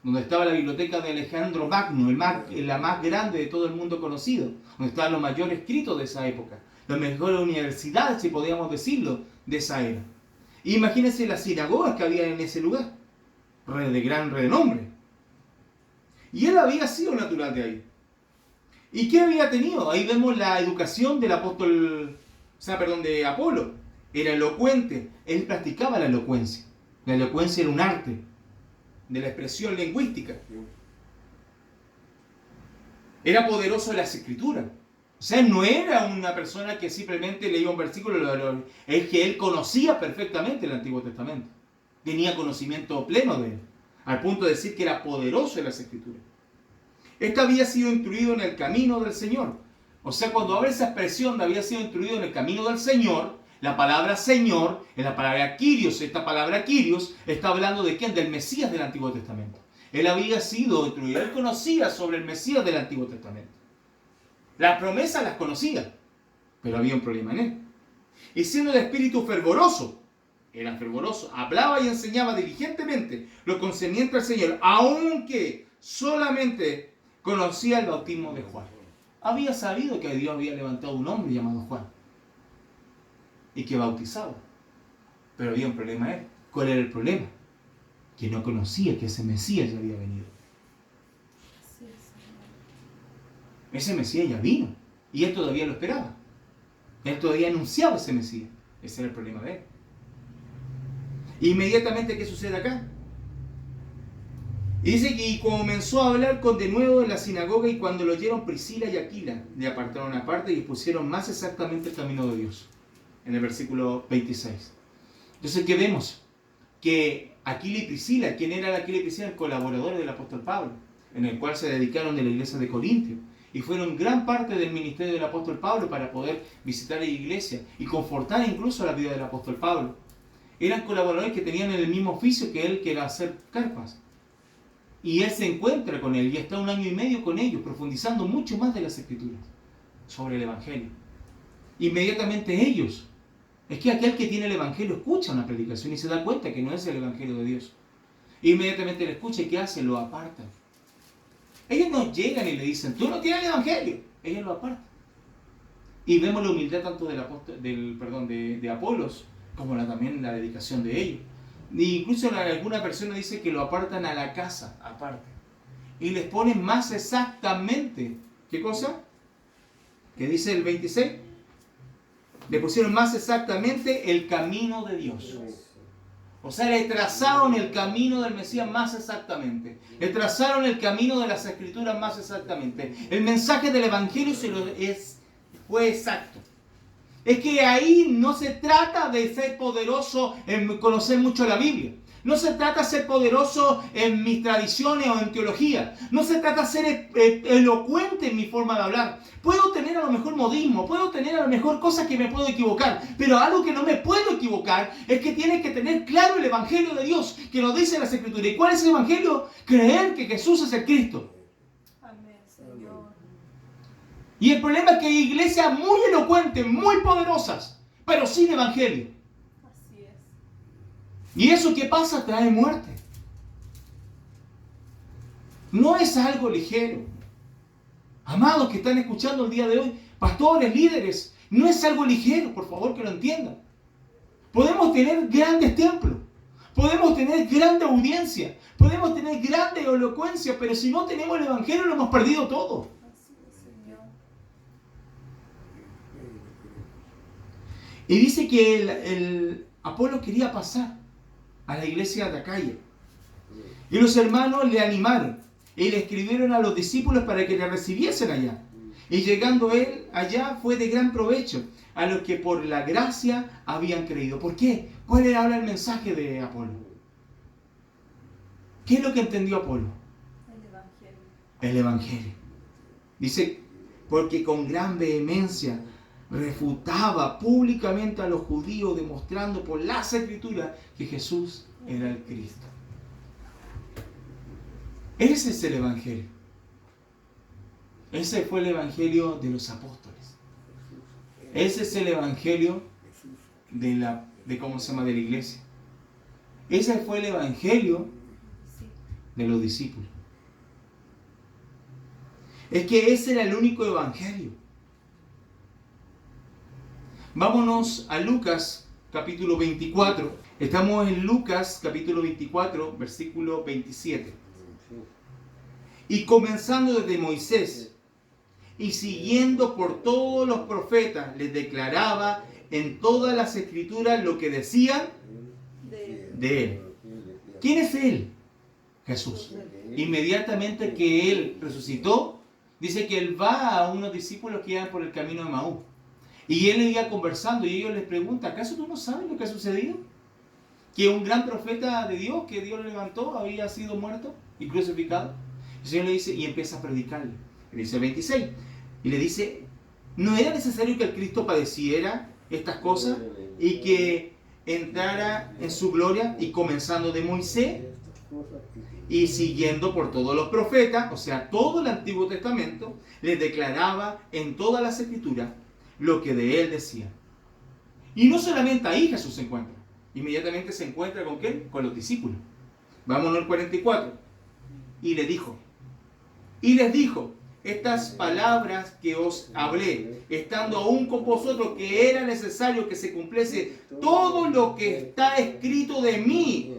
Donde estaba la biblioteca de Alejandro Magno, la más grande de todo el mundo conocido. Donde estaban los mayores escritos de esa época. Las mejores universidades, si podíamos decirlo, de esa era. Y imagínense las sinagogas que había en ese lugar. De gran renombre. Y él había sido natural de ahí. ¿Y qué había tenido? Ahí vemos la educación del de Apolo. Era elocuente. Él practicaba la elocuencia. La elocuencia era un arte de la expresión lingüística. Era poderoso en las escrituras. O sea, no era una persona que simplemente leía un versículo, es que él conocía perfectamente el Antiguo Testamento. Tenía conocimiento pleno de él, al punto de decir que era poderoso en las escrituras. Este había sido instruido en el camino del Señor. O sea, cuando habla esa expresión de había sido instruido en el camino del Señor, la palabra Señor es la palabra Kyrios. Esta palabra Kyrios está hablando de ¿quién? Del Mesías del Antiguo Testamento. Él había sido instruido, él conocía sobre el Mesías del Antiguo Testamento. Las promesas las conocía, pero había un problema en él. Y siendo de espíritu fervoroso, era fervoroso, hablaba y enseñaba diligentemente lo concerniente al Señor, aunque solamente conocía el bautismo de Juan. Había sabido que Dios había levantado un hombre llamado Juan y que bautizaba, pero había un problema en él. ¿Cuál era el problema? Que no conocía que ese Mesías ya había venido. Ese Mesías ya vino y él todavía lo esperaba. Él todavía anunciaba ese Mesías. Ese era el problema de él. Inmediatamente, ¿qué sucede acá? Y dice que comenzó a hablar de nuevo en la sinagoga, y cuando lo oyeron Priscila y Aquila, le apartaron aparte y expusieron más exactamente el camino de Dios. En el versículo 26. Entonces, ¿qué vemos? Que Aquila y Priscila, ¿quién era Aquila y Priscila? El colaborador del apóstol Pablo, en el cual se dedicaron de la iglesia de Corintio. Y fueron gran parte del ministerio del apóstol Pablo para poder visitar la iglesia y confortar incluso la vida del apóstol Pablo. Eran colaboradores que tenían el mismo oficio que él, que era hacer carpas. Y él se encuentra con él y está 1 año y medio con ellos, profundizando mucho más de las escrituras sobre el evangelio. Inmediatamente ellos, es que aquel que tiene el evangelio escucha una predicación y se da cuenta que no es el evangelio de Dios. Inmediatamente le escucha, y ¿qué hace? Lo apartan. Ellos no llegan y le dicen, tú no tienes el evangelio. Ellos lo apartan. Y vemos la humildad tanto de Apolos, como también la dedicación de ellos. E incluso alguna persona dice que lo apartan a la casa, aparte. Y les ponen más exactamente, ¿qué cosa? ¿Qué dice el 26? Le pusieron más exactamente el camino de Dios. O sea, le trazaron el camino del Mesías más exactamente. Le trazaron el camino de las Escrituras más exactamente. El mensaje del Evangelio fue exacto. Es que ahí no se trata de ser poderoso en conocer mucho la Biblia. No se trata de ser poderoso en mis tradiciones o en teología. No se trata de ser elocuente en mi forma de hablar. Puedo tener a lo mejor modismo, puedo tener a lo mejor cosas que me puedo equivocar, pero algo que no me puedo equivocar es que tiene que tener claro el Evangelio de Dios, que nos dice las Escrituras. ¿Y cuál es el Evangelio? Creer que Jesús es el Cristo. Amén, Señor. Y el problema es que hay iglesias muy elocuentes, muy poderosas, pero sin Evangelio. Así es. ¿Y eso qué pasa? Trae muerte. No es algo ligero. Amados que están escuchando el día de hoy, pastores, líderes, no es algo ligero, por favor que lo entiendan. Podemos tener grandes templos, Podemos tener grande audiencia, podemos tener grande elocuencia, pero si no tenemos el Evangelio lo hemos perdido todo. Así es, Señor. Y dice que el Apolo quería pasar a la iglesia de Acaya. Y los hermanos le animaron y le escribieron a los discípulos para que le recibiesen allá. Y llegando él allá fue de gran provecho a los que por la gracia habían creído. ¿Por qué? ¿Cuál era ahora el mensaje de Apolo? ¿Qué es lo que entendió Apolo? El Evangelio. El Evangelio. Dice, porque con gran vehemencia refutaba públicamente a los judíos, demostrando por las Escrituras que Jesús era el Cristo. Ese es el Evangelio. Ese fue el Evangelio de los apóstoles. Ese es el Evangelio de la iglesia. Ese fue el Evangelio de los discípulos. Es que ese era el único Evangelio. Vámonos a Lucas capítulo 24. Estamos en Lucas capítulo 24, versículo 27. Y comenzando desde Moisés y siguiendo por todos los profetas, les declaraba en todas las escrituras lo que decían de él. ¿Quién es él? Jesús. Inmediatamente que él resucitó, dice que él va a unos discípulos que iban por el camino de Maús. Y él iba conversando y ellos les preguntan, ¿acaso tú no sabes lo que ha sucedido? Que un gran profeta de Dios, que Dios le levantó, había sido muerto y crucificado. El Señor le dice, y empieza a predicarle. Le dice 26. Y le dice, ¿no era necesario que el Cristo padeciera estas cosas y que entrara en su gloria? Y comenzando de Moisés y siguiendo por todos los profetas, o sea, todo el Antiguo Testamento, les declaraba en todas las escrituras lo que de él decía. Y no solamente ahí Jesús se encuentra. Inmediatamente se encuentra ¿con quién? Con los discípulos. Vámonos al 44. Y les dijo, estas palabras que os hablé, estando aún con vosotros, que era necesario que se cumpliese todo lo que está escrito de mí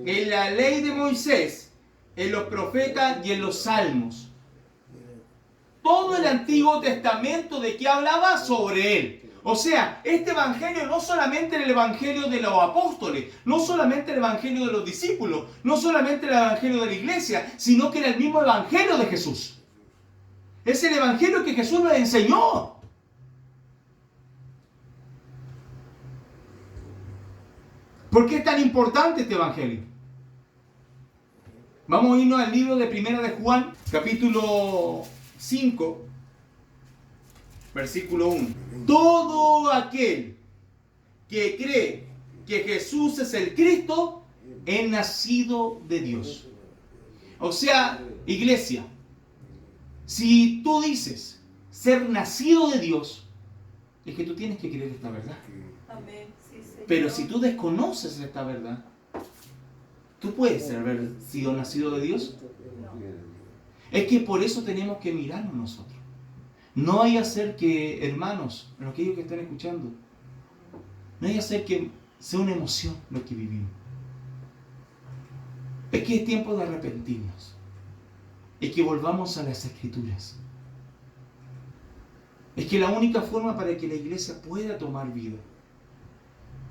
en la ley de Moisés, en los profetas y en los salmos. Todo el Antiguo Testamento, ¿de qué hablaba? Sobre él. O sea, este evangelio no solamente era el evangelio de los apóstoles, no solamente el evangelio de los discípulos, no solamente el evangelio de la iglesia, sino que era el mismo evangelio de Jesús. Es el evangelio que Jesús nos enseñó. ¿Por qué es tan importante este evangelio? Vamos a irnos al libro de Primera de Juan, capítulo 5, versículo 1. Todo aquel que cree que Jesús es el Cristo es nacido de Dios. O sea, iglesia, si tú dices ser nacido de Dios, es que tú tienes que creer esta verdad. Amén. Sí, Señor. Pero si tú desconoces esta verdad, ¿tú puedes haber sido nacido de Dios? Es que por eso tenemos que mirarnos nosotros. No hay hacer que, hermanos, aquellos que están escuchando, no hay hacer que sea una emoción lo que vivimos. Es que es tiempo de arrepentirnos. Es que volvamos a las Escrituras. Es que la única forma para que la iglesia pueda tomar vida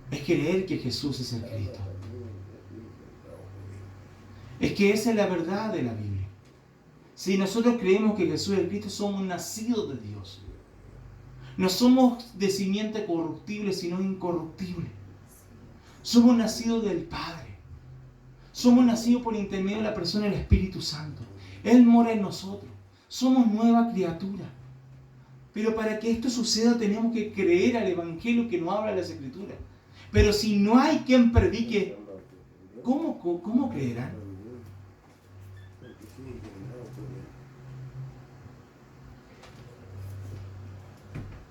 es creer que Jesús es el Cristo. Es que esa es la verdad de la Biblia. Si nosotros creemos que Jesús es el Cristo, somos nacidos de Dios. No somos de simiente corruptible, sino incorruptible. Somos nacidos del Padre. Somos nacidos por intermedio de la persona del Espíritu Santo. Él mora en nosotros. Somos nueva criatura. Pero para que esto suceda tenemos que creer al Evangelio que nos habla de las Escrituras. Pero si no hay quien predique, ¿cómo creerán?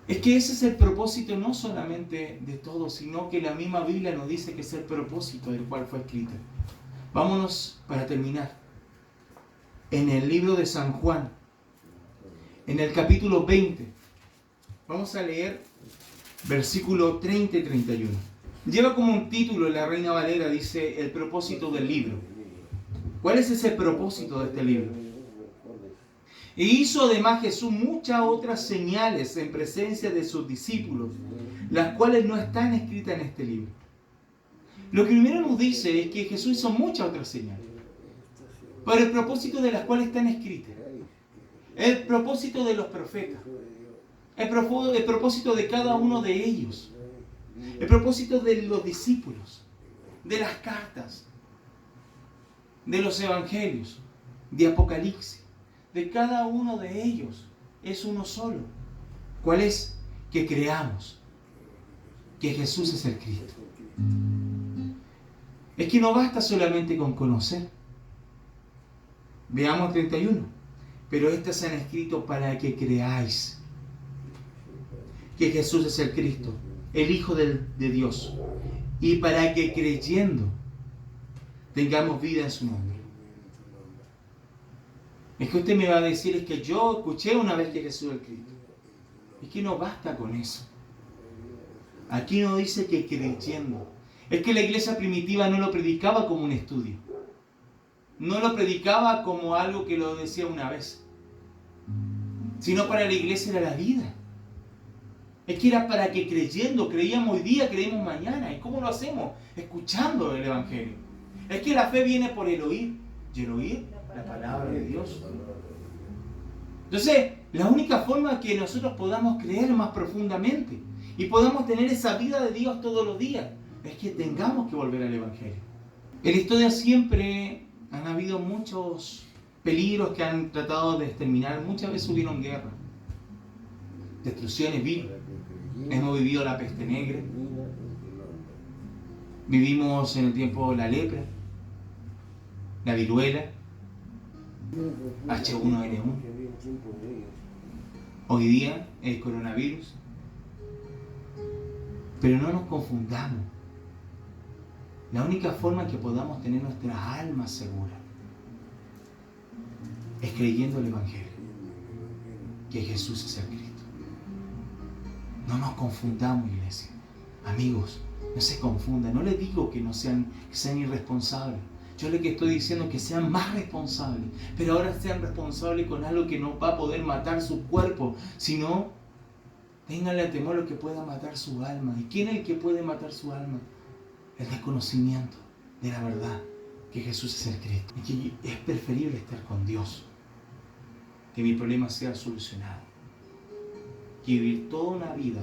Es que ese es el propósito no solamente de todo, sino que la misma Biblia nos dice que es el propósito del cual fue escrita. Vámonos para terminar. En el libro de San Juan, en el capítulo 20, vamos a leer versículo 30 y 31. Lleva como un título, la Reina Valera dice, el propósito del libro. ¿Cuál es ese propósito de este libro? E hizo además Jesús muchas otras señales en presencia de sus discípulos, las cuales no están escritas en este libro. Lo que primero nos dice es que Jesús hizo muchas otras señales, para el propósito de las cuales están escritas. El propósito de los profetas, el propósito de cada uno de ellos, el propósito de los discípulos, de las cartas, de los evangelios, de Apocalipsis, de cada uno de ellos es uno solo. ¿Cuál es? Que creamos que Jesús es el Cristo. Es que no basta solamente con conocer. Veamos 31. Pero estas se han escrito para que creáis que Jesús es el Cristo, el Hijo de Dios, y para que creyendo tengamos vida en su nombre. Es que usted me va a decir, es que yo escuché una vez que Jesús es el Cristo. Es que no basta con eso. Aquí no dice que creyendo. Es que la iglesia primitiva no lo predicaba como un estudio. No lo predicaba como algo que lo decía una vez. Sino para la iglesia era la vida. Es que era para que creyendo, creíamos hoy día, creímos mañana. ¿Y cómo lo hacemos? Escuchando el Evangelio. Es que la fe viene por el oír. Y el oír la palabra de Dios. Entonces, la única forma que nosotros podamos creer más profundamente y podamos tener esa vida de Dios todos los días es que tengamos que volver al Evangelio. En la historia siempre han habido muchos peligros que han tratado de exterminar. Muchas veces hubieron guerras, destrucciones, virus. Hemos vivido la peste negra. Vivimos en el tiempo la lepra, la viruela, H1N1. Hoy día el coronavirus. Pero no nos confundamos. La única forma que podamos tener nuestras almas seguras es creyendo el Evangelio, que Jesús es el Cristo. No nos confundamos, iglesia. Amigos, no se confundan. No les digo que sean irresponsables. Yo les estoy diciendo que sean más responsables. Pero ahora sean responsables con algo que no va a poder matar su cuerpo, sino ténganle temor a lo que pueda matar su alma. ¿Y quién es el que puede matar su alma? El desconocimiento de la verdad, que Jesús es el Cristo. Y que es preferible estar con Dios, que mi problema sea solucionado, que vivir toda una vida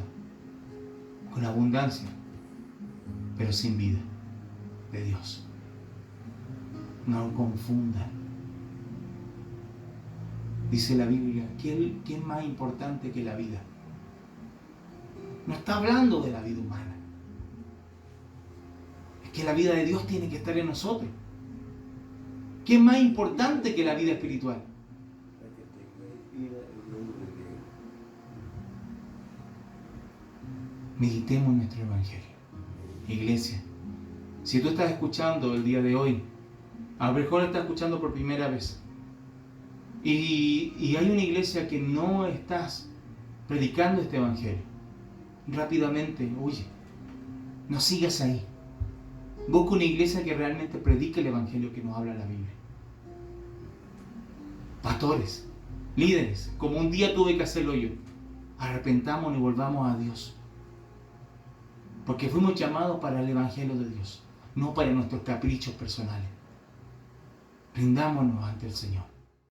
con abundancia, pero sin vida de Dios. No confundan. Dice la Biblia, ¿qué es más importante que la vida? No está hablando de la vida humana. Es que la vida de Dios tiene que estar en nosotros. ¿Qué es más importante que la vida espiritual? Meditemos en nuestro Evangelio. Iglesia, si tú estás escuchando el día de hoy, a lo mejor estás escuchando por primera vez, y hay una iglesia que no estás predicando este Evangelio, rápidamente huye. No sigas ahí. Busca una iglesia que realmente predique el Evangelio que nos habla la Biblia. Pastores, líderes, como un día tuve que hacerlo yo, arrepentámonos y volvamos a Dios. Porque fuimos llamados para el Evangelio de Dios, no para nuestros caprichos personales. Rindámonos ante el Señor.